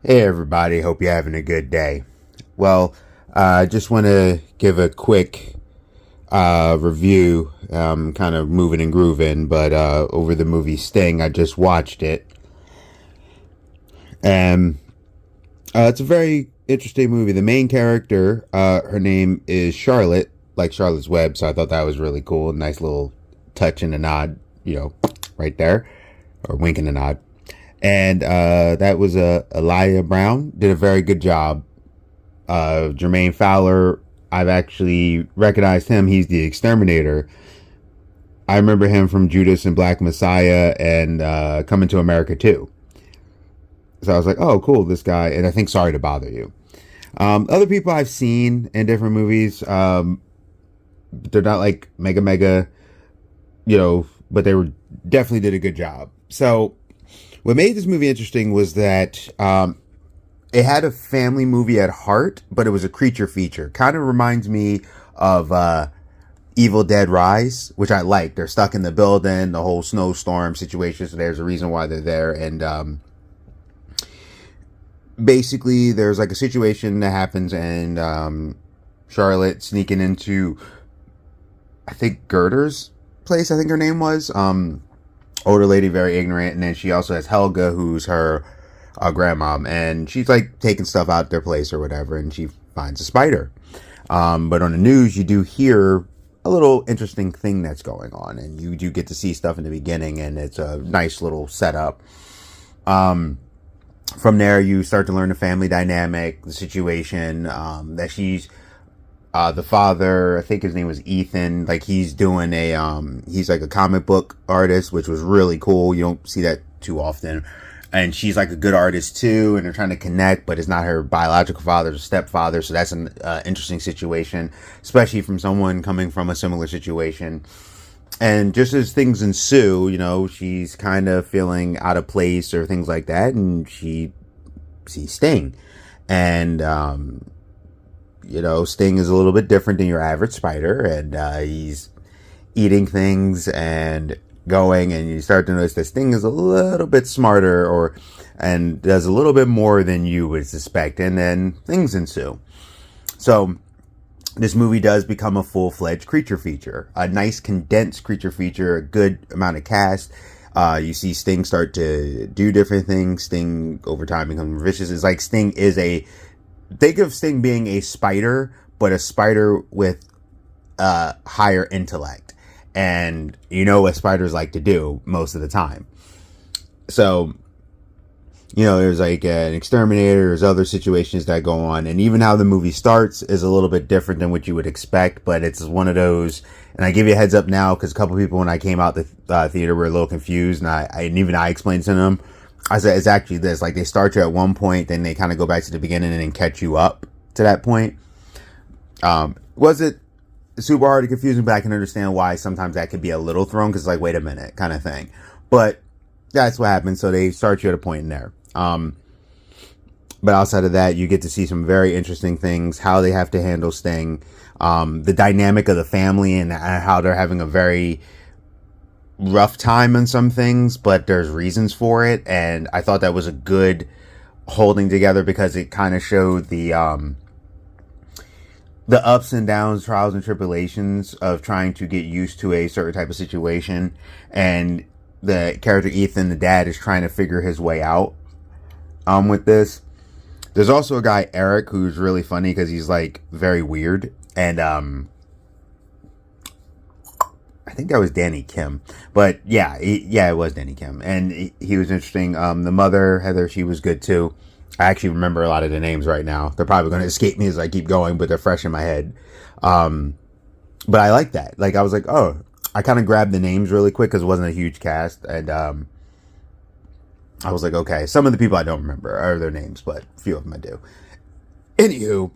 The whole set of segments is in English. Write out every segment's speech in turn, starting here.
Hey everybody, hope you're having a good day. Well, I just want to give a quick review, kind of moving and grooving, but over the movie Sting. I just watched it, and it's a very interesting movie. The main character, her name is Charlotte, like Charlotte's Web, so I thought that was really cool. Nice little touch and a nod, right there, or wink and a nod. And that was Elijah Brown did a very good job. Jermaine Fowler, I've actually recognized him. He's the exterminator. I remember him from Judas and Black Messiah and Coming to America too. So I was like, oh, cool, this guy. And I think Sorry to Bother You. Other people I've seen in different movies, they're not like mega, but they were definitely did a good job. So what made this movie interesting was that it had a family movie at heart, but it was a creature feature. Kind of reminds me of Evil Dead Rise, which I like. They're stuck in the building, the whole snowstorm situation, so there's a reason why they're there. And basically, there's like a situation that happens, and Charlotte sneaking into, I think, Gerder's place, I think her name was. Older lady, very ignorant, and then she also has Helga, who's her grandmom, and she's like taking stuff out their place or whatever, and she finds a spider. But on the news, you do hear a little interesting thing that's going on, and you do get to see stuff in the beginning, and it's a nice little setup. From there, you start to learn the family dynamic, the situation, that she's the father, I think his name was Ethan, like he's doing he's like a comic book artist, which was really cool. You don't see that too often. And she's like a good artist too, and they're trying to connect, but it's not her biological father, it's a stepfather. So that's an interesting situation, especially from someone coming from a similar situation. And just as things ensue, she's kind of feeling out of place or things like that, and she sees Sting. And, Sting is a little bit different than your average spider, and he's eating things and going, and you start to notice that Sting is a little bit smarter and does a little bit more than you would suspect, and then things ensue. So this movie does become a full-fledged creature feature, a nice condensed creature feature, a good amount of cast. You see Sting start to do different things. Sting over time becomes vicious. It's like Sting is think of Sting being a spider, but a spider with higher intellect. And you know what spiders like to do most of the time. So, there's like an exterminator, there's other situations that go on. And even how the movie starts is a little bit different than what you would expect. But it's one of those, and I give you a heads up now, because a couple people when I came out the theater were a little confused. And I explained to them, I said, it's actually this, like they start you at one point, then they kind of go back to the beginning and then catch you up to that point. Was it super hard and confusing, but I can understand why sometimes that could be a little thrown, because it's like, wait a minute kind of thing. But that's what happens. So they start you at a point in there. But outside of that, you get to see some very interesting things, how they have to handle Sting, the dynamic of the family, and how they're having a very rough time on some things, but there's reasons for it. And I thought that was a good holding together, because it kind of showed the ups and downs, trials and tribulations of trying to get used to a certain type of situation. And the character Ethan, the dad, is trying to figure his way out with this. There's also a guy, Eric, who's really funny because he's like very weird. And I think that was Danny Kim, but yeah, it was Danny Kim, and he was interesting. The mother, Heather, she was good too. I actually remember a lot of the names right now. They're probably going to escape me as I keep going, but they're fresh in my head. But I like that. Like, I was like, oh, I kind of grabbed the names really quick because it wasn't a huge cast, and I was like, okay, some of the people I don't remember are their names, but a few of them I do. Anywho,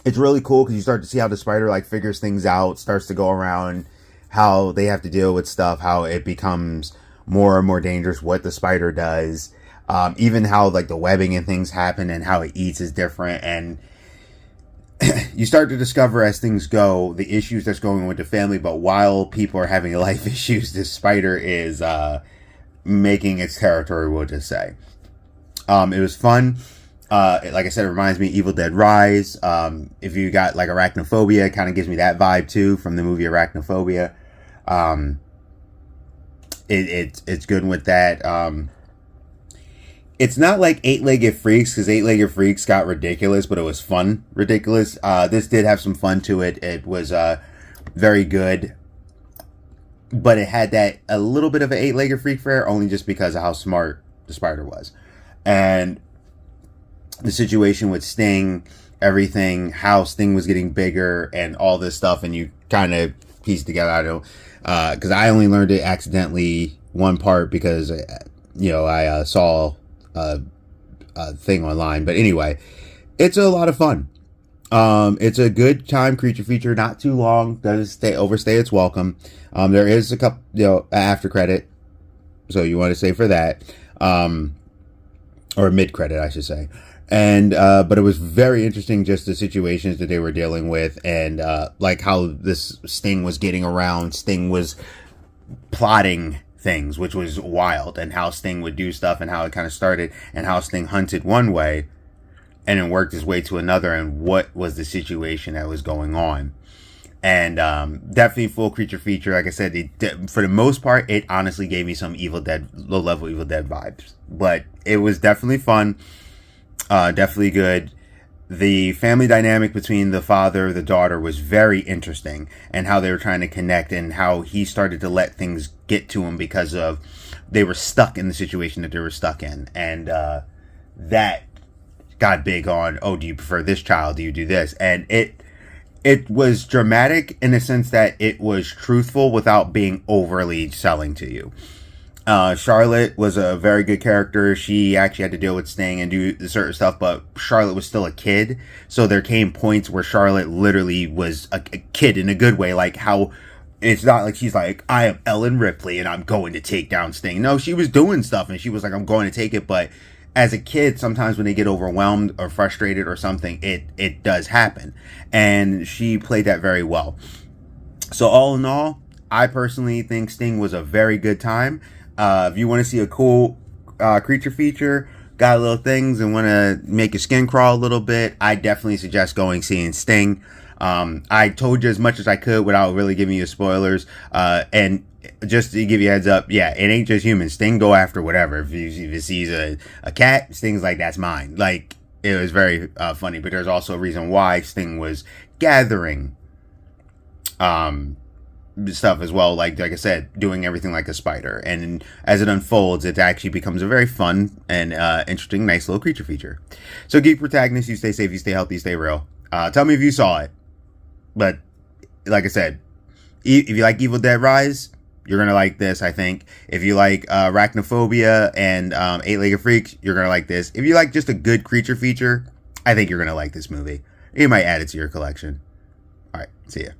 it's really cool because you start to see how the spider like figures things out, starts to go around, how they have to deal with stuff, how it becomes more and more dangerous, what the spider does, even how like the webbing and things happen and how it eats is different. And you start to discover as things go the issues that's going on with the family, but while people are having life issues, this spider is making its territory, we'll just say. It was fun. Like I said, it reminds me of Evil Dead Rise. If you got like arachnophobia, it kind of gives me that vibe too from the movie Arachnophobia. It's good with that. It's not like Eight-Legged Freaks, because Eight-Legged Freaks got ridiculous, but it was fun ridiculous. This did have some fun to it. It was very good, but it had that a little bit of an Eight-Legged Freak fare, only just because of how smart the spider was. And the situation with Sting, everything, how Sting was getting bigger and all this stuff, and you kind of piece together. I don't, because I only learned it accidentally one part because, I saw a thing online. But anyway, it's a lot of fun. It's a good time creature feature, not too long, doesn't overstay its welcome. There is a couple, after credit, so you want to say for that, or mid credit, I should say. And, but it was very interesting, just the situations that they were dealing with, and, like how this Sting was getting around. Sting was plotting things, which was wild, and how Sting would do stuff, and how it kind of started, and how Sting hunted one way and then worked his way to another, and what was the situation that was going on. And definitely full creature feature. Like I said, for the most part, it honestly gave me some Evil Dead, low-level Evil Dead vibes. But it was definitely fun, definitely good. The family dynamic between the father, the daughter was very interesting, and how they were trying to connect, and how he started to let things get to him because of they were stuck in the situation that they were stuck in. And that got big on, oh, do you prefer this child? Do you do this? And it was dramatic in the sense that it was truthful without being overly selling to you. Charlotte was a very good character. She actually had to deal with Sting and do certain stuff, but Charlotte was still a kid. So there came points where Charlotte literally was a kid in a good way. Like how it's not like she's like, I am Ellen Ripley and I'm going to take down Sting. No, she was doing stuff and she was like, I'm going to take it. But as a kid, sometimes when they get overwhelmed or frustrated or something, it does happen. And she played that very well. So all in all, I personally think Sting was a very good time. If you want to see a cool creature feature, got little things, and want to make your skin crawl a little bit, I definitely suggest seeing Sting. I told you as much as I could without really giving you spoilers. And just to give you a heads up, yeah, it ain't just humans. Sting go after whatever. If he sees a cat, Sting's like, that's mine. Like, it was very funny. But there's also a reason why Sting was gathering stuff as well, like I said, doing everything like a spider. And as it unfolds, it actually becomes a very fun and interesting, nice little creature feature. So Geek Protagonist, you stay safe, you stay healthy, you stay real. Tell me if you saw it. But like I said, if you like Evil Dead Rise, you're gonna like this, I think. If you like Arachnophobia and Eight-Legged Freaks, you're gonna like this. If you like just a good creature feature, I think you're gonna like this movie. You might add it to your collection. All right, see ya.